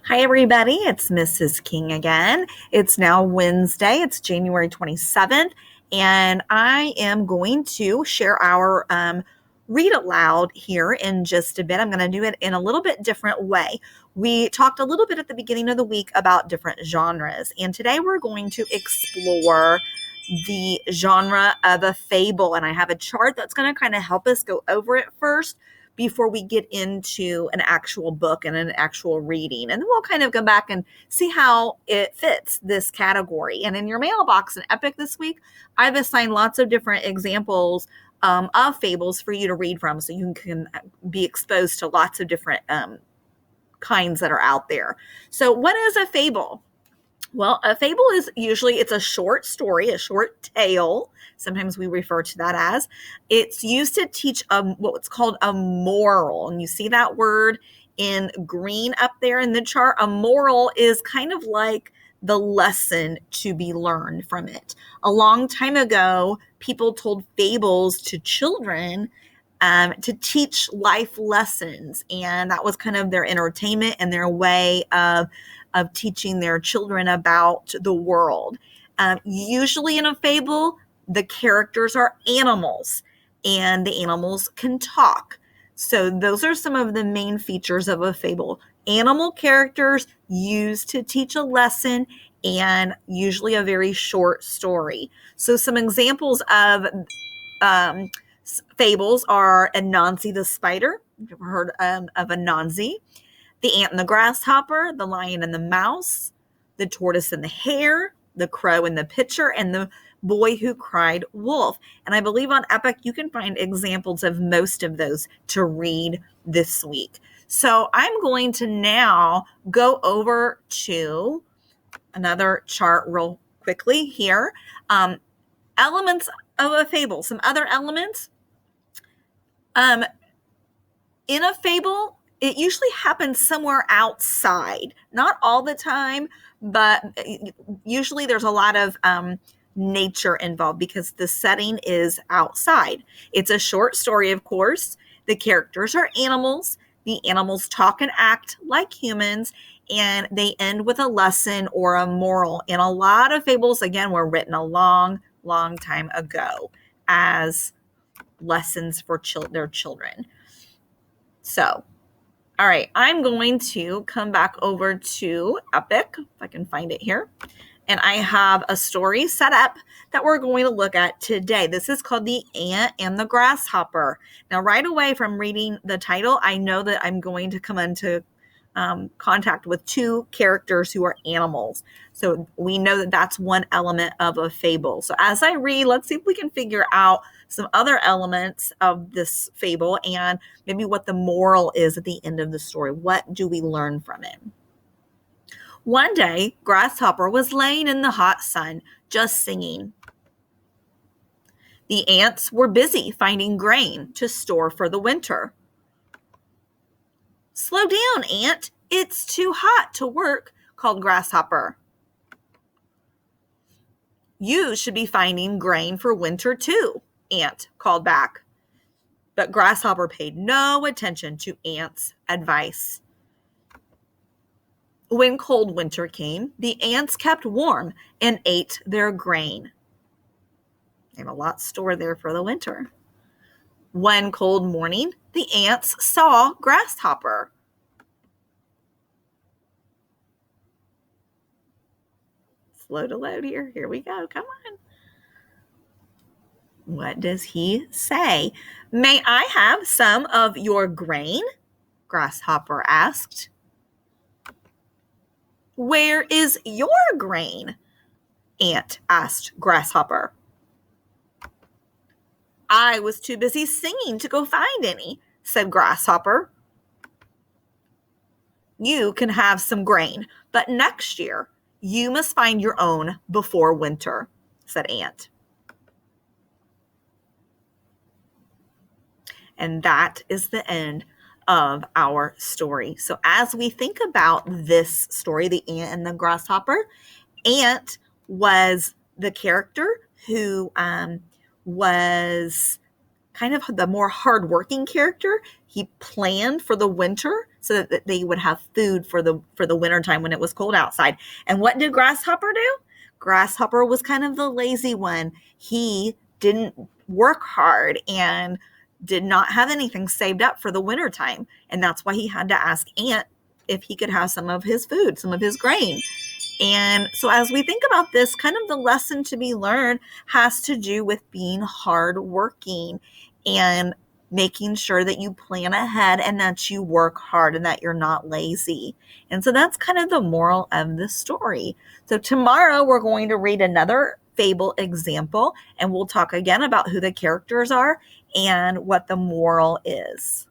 Hi, everybody. It's Mrs. King again. It's now Wednesday. It's January 27th, and I am going to share our read aloud here in just a bit. I'm going to do it in a little bit different way. We talked a little bit at the beginning of the week about different genres, and today we're going to explore the genre of a fable. And I have a chart that's going to kind of help us go over it first before we get into an actual book and an actual reading. And then we'll kind of go back and see how it fits this category. And in your mailbox in Epic this week, I've assigned lots of different examples of fables for you to read from, so you can be exposed to lots of different kinds that are out there. So what is a fable? Well, a fable is it's a short story, a short tale. Sometimes we refer to that as. It's used to teach what's called a moral. And you see that word in green up there in the chart. A moral is kind of like the lesson to be learned from it. A long time ago, people told fables to children to teach life lessons. And that was kind of their entertainment and their way of teaching their children about the world. Usually in a fable, the characters are animals and the animals can talk. So those are some of the main features of a fable. Animal characters used to teach a lesson and usually a very short story. So some examples of fables are Anansi the spider. You've ever heard of Anansi? The ant and the grasshopper, the lion and the mouse, the tortoise and the hare, the crow and the pitcher, and the boy who cried wolf. And I believe on Epic you can find examples of most of those to read this week. So I'm going to now go over to another chart real quickly here. Elements of a fable, some other elements. In a fable, it usually happens somewhere outside. Not all the time, but usually there's a lot of nature involved because the setting is outside. It's a short story, of course. The characters are animals. The animals talk and act like humans, and they end with a lesson or a moral. And a lot of fables, again, were written a long, long time ago as lessons for their children. So, all right, I'm going to come back over to Epic, if I can find it here. And I have a story set up that we're going to look at today. This is called The Ant and the Grasshopper. Now, right away from reading the title, I know that I'm going to come into contact with two characters who are animals. So we know that that's one element of a fable. So as I read, let's see if we can figure out some other elements of this fable and maybe what the moral is at the end of the story. What do we learn from it? One day, Grasshopper was laying in the hot sun, just singing. The ants were busy finding grain to store for the winter. "Slow down, Ant. It's too hot to work," called Grasshopper. "You should be finding grain for winter too," Ant called back. But Grasshopper paid no attention to Ant's advice. When cold winter came, the ants kept warm and ate their grain. They have a lot stored there for the winter. One cold morning, the ants saw Grasshopper. Slow to load here. Here we go. Come on. What does he say? "May I have some of your grain?" Grasshopper asked. "Where is your grain?" Ant asked Grasshopper. "I was too busy singing to go find any," said Grasshopper. "You can have some grain, but next year you must find your own before winter," said Ant. And that is the end of our story. So as we think about this story, The Ant and the Grasshopper, Ant was the character who was kind of the more hardworking character. He planned for the winter so that they would have food for the wintertime when it was cold outside. And what did Grasshopper do? Grasshopper was kind of the lazy one. He didn't work hard and did not have anything saved up for the wintertime. And that's why he had to ask Ant if he could have some of his food, some of his grain. And so as we think about this, kind of the lesson to be learned has to do with being hardworking and making sure that you plan ahead and that you work hard and that you're not lazy. And so that's kind of the moral of the story. So tomorrow we're going to read another fable example, and we'll talk again about who the characters are and what the moral is.